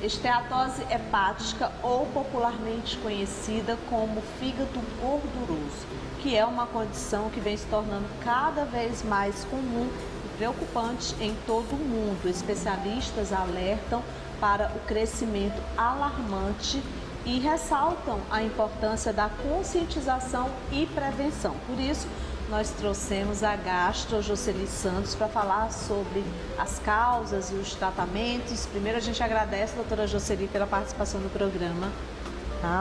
Esteatose hepática, ou popularmente conhecida como fígado gorduroso, que é uma condição que vem se tornando cada vez mais comum e preocupante em todo o mundo. Especialistas alertam para o crescimento alarmante e ressaltam a importância da conscientização e prevenção. Por isso, nós trouxemos a gastro Jocely Santos para falar sobre as causas e os tratamentos. Primeiro, a gente agradece a doutora Jocely pela participação no programa.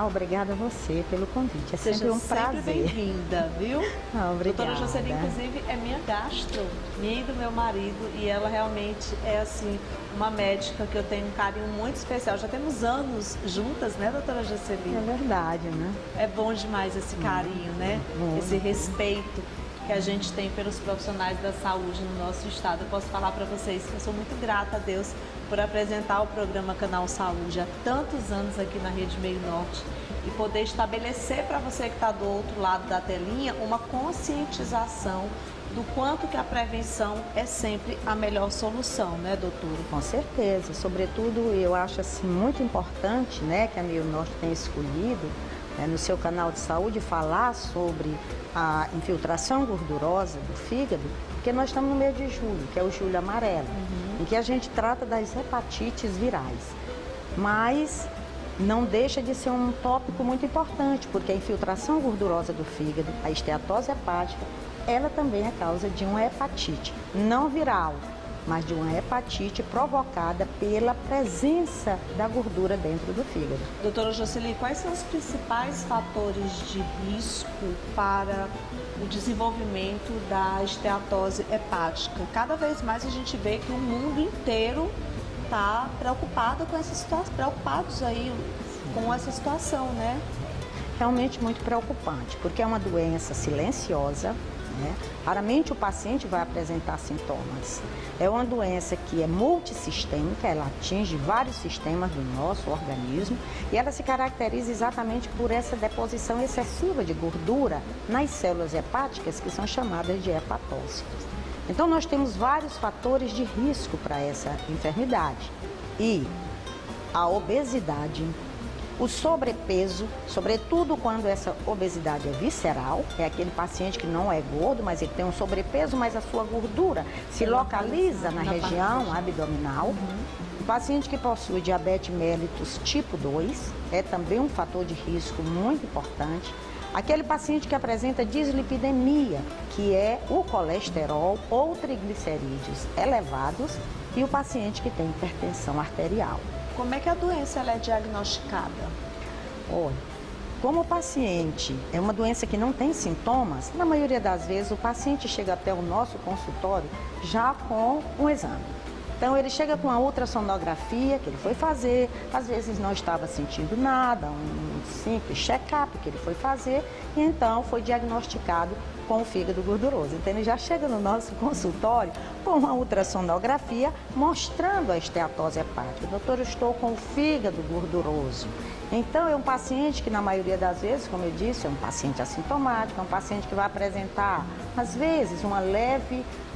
Obrigada a você pelo convite. É sempre um prazer. Seja sempre bem-vinda, viu? Obrigada. Doutora Jocely, inclusive, é minha gastro, minha e do meu marido, e ela realmente é, assim, uma médica que eu tenho um carinho muito especial. Já temos anos juntas, né, doutora Jocely? É verdade, né? É bom demais esse carinho, né? Esse respeito que a gente tem pelos profissionais da saúde no nosso estado. Eu posso falar para vocês que eu sou muito grata a Deus por apresentar o programa Canal Saúde há tantos anos aqui na Rede Meio Norte e poder estabelecer para você que está do outro lado da telinha uma conscientização do quanto que a prevenção é sempre a melhor solução, né, doutora? Com certeza. Sobretudo, eu acho assim muito importante, né, que a Meio Norte tenha escolhido no seu canal de saúde falar sobre a infiltração gordurosa do fígado, porque nós estamos no mês de julho, que é o julho amarelo, em que a gente trata das hepatites virais. Mas não deixa de ser um tópico muito importante, porque a infiltração gordurosa do fígado, a esteatose hepática, ela também é causa de uma hepatite, não viral, mas de uma hepatite provocada pela presença da gordura dentro do fígado. Doutora Jocely, quais são os principais fatores de risco para o desenvolvimento da esteatose hepática? Cada vez mais a gente vê que o mundo inteiro está preocupado com essa situação, preocupados aí com essa situação, né? Realmente muito preocupante, porque é uma doença silenciosa, né? Raramente o paciente vai apresentar sintomas. É uma doença que é multissistêmica, ela atinge vários sistemas do nosso organismo e ela se caracteriza exatamente por essa deposição excessiva de gordura nas células hepáticas, que são chamadas de hepatócitos. Então nós temos vários fatores de risco para essa enfermidade e a obesidade, o sobrepeso, sobretudo quando essa obesidade é visceral, é aquele paciente que não é gordo, mas ele tem um sobrepeso, mas a sua gordura se localiza na região abdominal. O paciente que possui diabetes mellitus tipo 2 é também um fator de risco muito importante. Aquele paciente que apresenta dislipidemia, que é o colesterol ou triglicerídeos elevados, e o paciente que tem hipertensão arterial. Como é que a doença ela é diagnosticada? Olha, como o paciente é uma doença que não tem sintomas, na maioria das vezes o paciente chega até o nosso consultório já com um exame. Então ele chega com a ultrassonografia que ele foi fazer, às vezes não estava sentindo nada, um simples check-up que ele foi fazer e então foi diagnosticado com o fígado gorduroso. Então ele já chega no nosso consultório com uma ultrassonografia mostrando a esteatose hepática. Doutor, eu estou com o fígado gorduroso. Então é um paciente que na maioria das vezes, como eu disse, é um paciente assintomático, é um paciente que vai apresentar às vezes um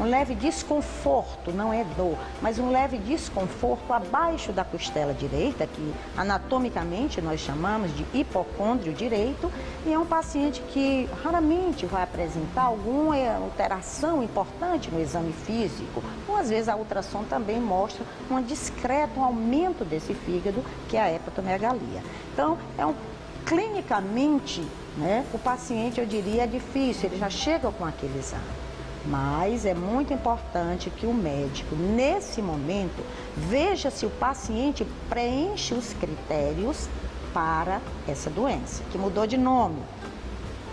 leve desconforto, não é dor, mas um leve desconforto abaixo da costela direita, que anatomicamente nós chamamos de hipocôndrio direito, e é um paciente que raramente vai apresentar alguma alteração importante no exame físico, ou às vezes a ultrassom também mostra um discreto aumento desse fígado, que é a hepatomegalia. Então, clinicamente, né, o paciente, eu diria, é difícil, ele já chega com aquele exame. Mas é muito importante que o médico, nesse momento, veja se o paciente preenche os critérios para essa doença, que mudou de nome.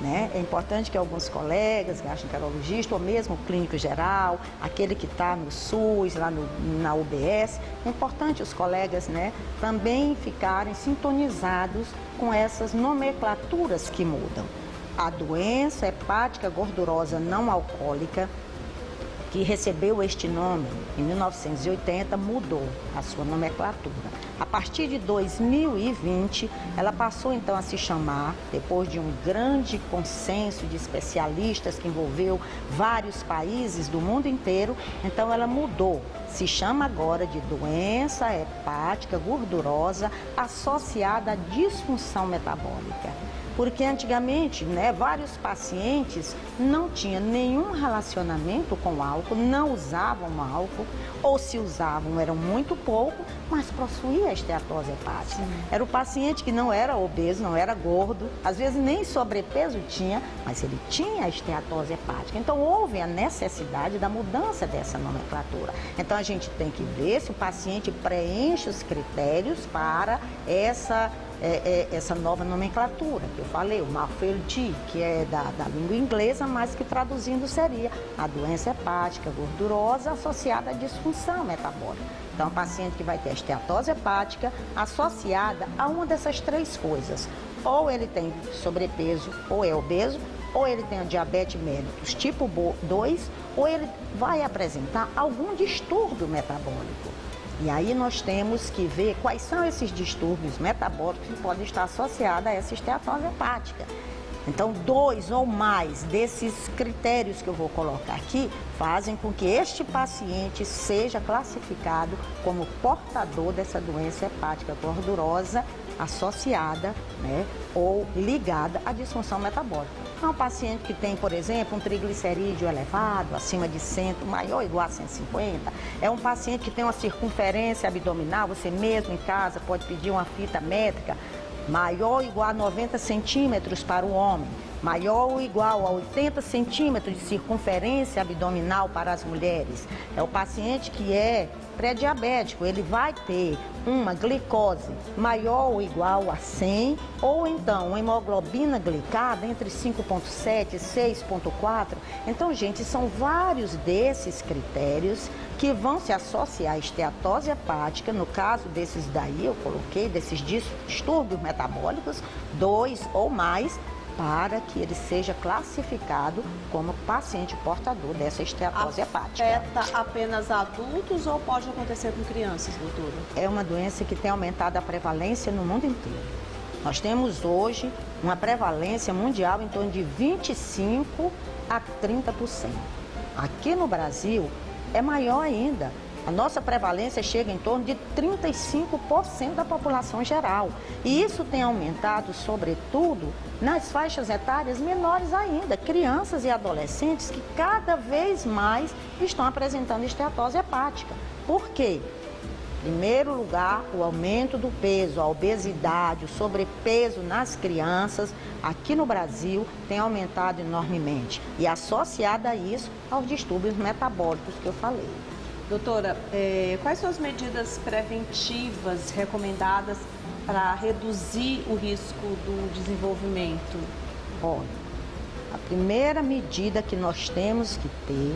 Né? É importante que alguns colegas, gastroenterologistas ou mesmo o clínico geral, aquele que está no SUS, lá na UBS, é importante os colegas, né, também ficarem sintonizados com essas nomenclaturas que mudam. A doença hepática gordurosa não alcoólica, que recebeu este nome em 1980, mudou a sua nomenclatura. A partir de 2020, ela passou então a se chamar, depois de um grande consenso de especialistas que envolveu vários países do mundo inteiro, então ela mudou. Se chama agora de doença hepática gordurosa associada à disfunção metabólica. Porque antigamente, vários pacientes não tinham nenhum relacionamento com álcool, não usavam álcool, ou se usavam eram muito pouco, mas possuía esteatose hepática. Sim. Era o paciente que não era obeso, não era gordo, às vezes nem sobrepeso tinha, mas ele tinha esteatose hepática. Então houve a necessidade da mudança dessa nomenclatura. Então a gente tem que ver se o paciente preenche os critérios para essa nova nomenclatura que eu falei, o MAFLD, que é da língua inglesa, mas que traduzindo seria a doença hepática gordurosa associada à disfunção metabólica. Então, o paciente que vai ter esteatose hepática associada a uma dessas três coisas. Ou ele tem sobrepeso, ou é obeso, ou ele tem a diabetes mellitus tipo 2, ou ele vai apresentar algum distúrbio metabólico. E aí nós temos que ver quais são esses distúrbios metabólicos que podem estar associados a essa esteatose hepática. Então, 2 ou mais desses critérios que eu vou colocar aqui fazem com que este paciente seja classificado como portador dessa doença hepática gordurosa associada, ou ligada à disfunção metabólica. É um paciente que tem, por exemplo, um triglicerídeo elevado, acima de 100, maior ou igual a 150. É um paciente que tem uma circunferência abdominal, você mesmo em casa pode pedir uma fita métrica, maior ou igual a 90 centímetros para o homem, maior ou igual a 80 centímetros de circunferência abdominal para as mulheres. É o paciente que é pré-diabético, ele vai ter uma glicose maior ou igual a 100, ou então uma hemoglobina glicada entre 5,7 e 6,4. Então, gente, são vários desses critérios que vão se associar à esteatose hepática. No caso desses daí, eu coloquei desses distúrbios metabólicos, 2 ou mais, para que ele seja classificado como paciente portador dessa esteatose hepática. Afeta apenas adultos ou pode acontecer com crianças, doutora? É uma doença que tem aumentado a prevalência no mundo inteiro. Nós temos hoje uma prevalência mundial em torno de 25% a 30%. Aqui no Brasil é maior ainda. A nossa prevalência chega em torno de 35% da população geral. E isso tem aumentado, sobretudo, nas faixas etárias menores ainda, crianças e adolescentes que cada vez mais estão apresentando esteatose hepática. Por quê? Em primeiro lugar, o aumento do peso, a obesidade, o sobrepeso nas crianças, aqui no Brasil, tem aumentado enormemente. E associado a isso, aos distúrbios metabólicos que eu falei. Doutora, quais são as medidas preventivas recomendadas para reduzir o risco do desenvolvimento? Olha, a primeira medida que nós temos que ter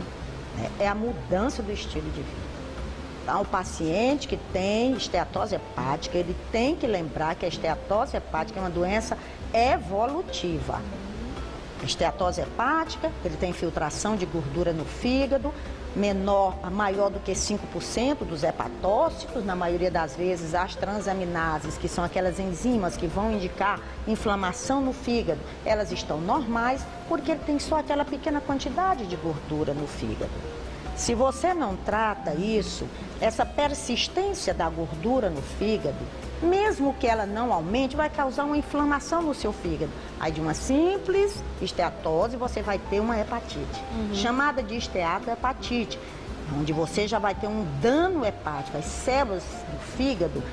é a mudança do estilo de vida. Então, o paciente que tem esteatose hepática, ele tem que lembrar que a esteatose hepática é uma doença evolutiva. A esteatose hepática, ele tem infiltração de gordura no fígado, maior do que 5% dos hepatócitos, na maioria das vezes as transaminases, que são aquelas enzimas que vão indicar inflamação no fígado, elas estão normais porque ele tem só aquela pequena quantidade de gordura no fígado. Se você não trata isso, essa persistência da gordura no fígado, mesmo que ela não aumente, vai causar uma inflamação no seu fígado. Aí de uma simples esteatose você vai ter uma hepatite, chamada de esteatohepatite, onde você já vai ter um dano hepático. As células do fígado,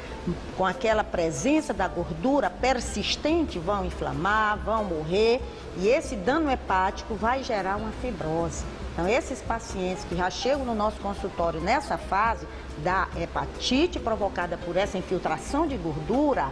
com aquela presença da gordura persistente, vão inflamar, vão morrer, e esse dano hepático vai gerar uma fibrose. Então, esses pacientes que já chegam no nosso consultório nessa fase da hepatite provocada por essa infiltração de gordura,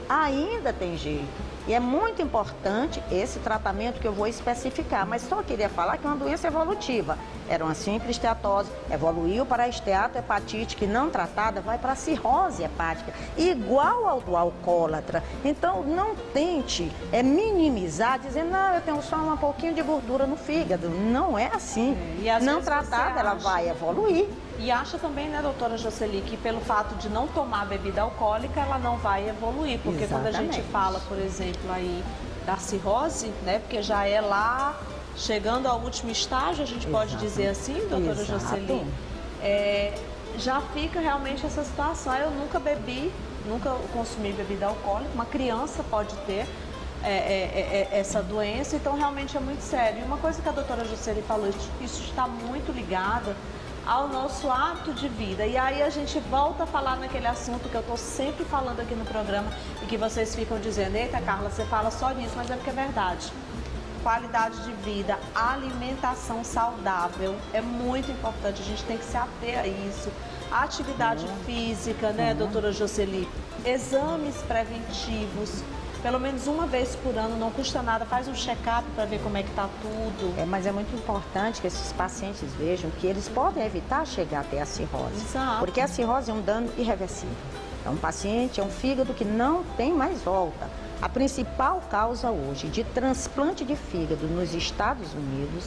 ainda tem jeito. E é muito importante esse tratamento que eu vou especificar, mas só queria falar que é uma doença evolutiva. Era uma simples esteatose, evoluiu para a esteatohepatite, que não tratada vai para a cirrose hepática, igual ao do alcoólatra. Então, não tente minimizar, dizendo, não, eu tenho só um pouquinho de gordura no fígado. Não é assim. Não tratada, ela vai evoluir. E acha também, né, doutora Jocely, que pelo fato de não tomar bebida alcoólica, ela não vai evoluir. Porque Exatamente. Quando a gente fala, por exemplo, aí da cirrose, né, porque já é lá, chegando ao último estágio, a gente pode dizer assim, doutora Jocely, já fica realmente essa situação. Eu nunca bebi, nunca consumi bebida alcoólica, uma criança pode ter essa doença, então realmente é muito sério. E uma coisa que a doutora Jocely falou, isso está muito ligado ao nosso hábito de vida. E aí a gente volta a falar naquele assunto que eu estou sempre falando aqui no programa e que vocês ficam dizendo, eita Carla, você fala só nisso, mas é porque é verdade. Qualidade de vida, alimentação saudável é muito importante, a gente tem que se ater a isso. A atividade física, né, doutora Jocely? Exames preventivos, pelo menos uma vez por ano, não custa nada, faz um check-up para ver como é que está tudo. Mas é muito importante que esses pacientes vejam que eles podem evitar chegar até a cirrose. Exato. Porque a cirrose é um dano irreversível. É um paciente, é um fígado que não tem mais volta. A principal causa hoje de transplante de fígado nos Estados Unidos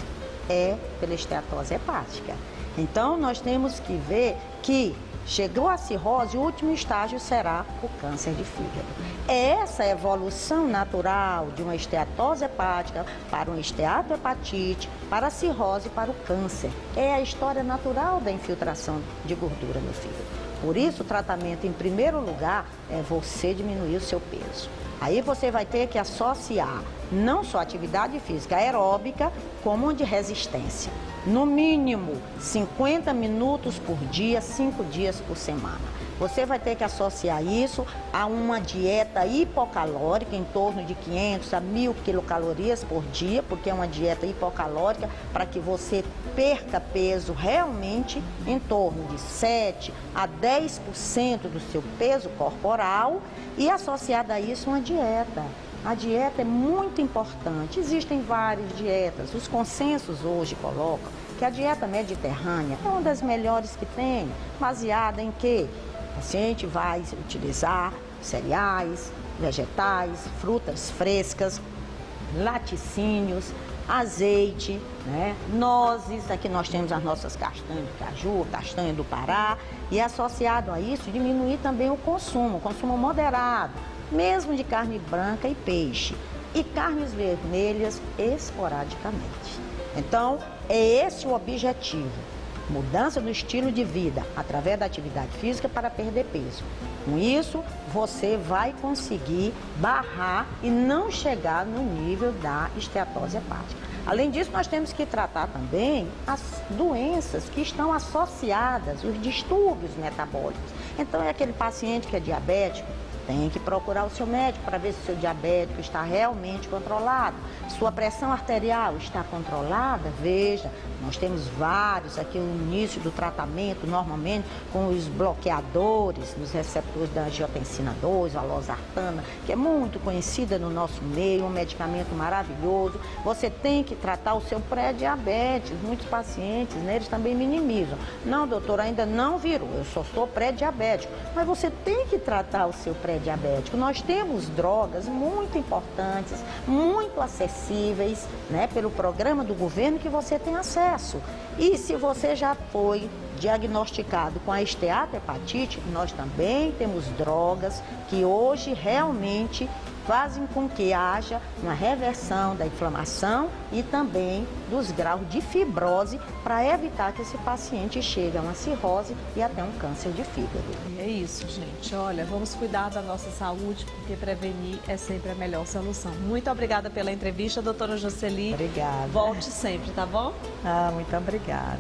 é pela esteatose hepática. Então, nós temos que ver que chegou a cirrose, o último estágio será o câncer de fígado. É essa evolução natural de uma esteatose hepática para uma esteatohepatite, para a cirrose, para o câncer. É a história natural da infiltração de gordura no fígado. Por isso, o tratamento, em primeiro lugar, é você diminuir o seu peso. Aí você vai ter que associar não só atividade física aeróbica, como de resistência. No mínimo 50 minutos por dia, 5 dias por semana. Você vai ter que associar isso a uma dieta hipocalórica, em torno de 500 a 1.000 quilocalorias por dia, porque é uma dieta hipocalórica para que você perca peso realmente em torno de 7 a 10% do seu peso corporal e associada a isso uma dieta. A dieta é muito importante, existem várias dietas, os consensos hoje colocam que a dieta mediterrânea é uma das melhores que tem, baseada em quê? O paciente vai utilizar cereais, vegetais, frutas frescas, laticínios, azeite, né? Nozes, aqui nós temos as nossas castanhas de caju, castanha do Pará, e associado a isso, diminuir também o consumo moderado, mesmo de carne branca e peixe, e carnes vermelhas esporadicamente. Então, é esse o objetivo, mudança do estilo de vida através da atividade física para perder peso. Com isso, você vai conseguir barrar e não chegar no nível da esteatose hepática. Além disso, nós temos que tratar também as doenças que estão associadas, os distúrbios metabólicos. Então, é aquele paciente que é diabético, tem que procurar o seu médico para ver se o seu diabético está realmente controlado. Sua pressão arterial está controlada? Veja, nós temos vários aqui no início do tratamento, normalmente com os bloqueadores, nos receptores da angiotensina 2, a losartana, que é muito conhecida no nosso meio, um medicamento maravilhoso. Você tem que tratar o seu pré-diabetes. Muitos pacientes, né, eles também minimizam. Não, doutor, ainda não virou, eu só sou pré-diabético. Mas você tem que tratar o seu pré-diabético. Nós temos drogas muito importantes, muito acessíveis, né, pelo programa do governo que você tem acesso. E se você já foi diagnosticado com a esteatohepatite, nós também temos drogas que hoje realmente fazem com que haja uma reversão da inflamação e também dos graus de fibrose para evitar que esse paciente chegue a uma cirrose e até um câncer de fígado. É isso, gente. Olha, vamos cuidar da nossa saúde, porque prevenir é sempre a melhor solução. Muito obrigada pela entrevista, doutora Jocely. Obrigada. Volte sempre, tá bom? Muito obrigada.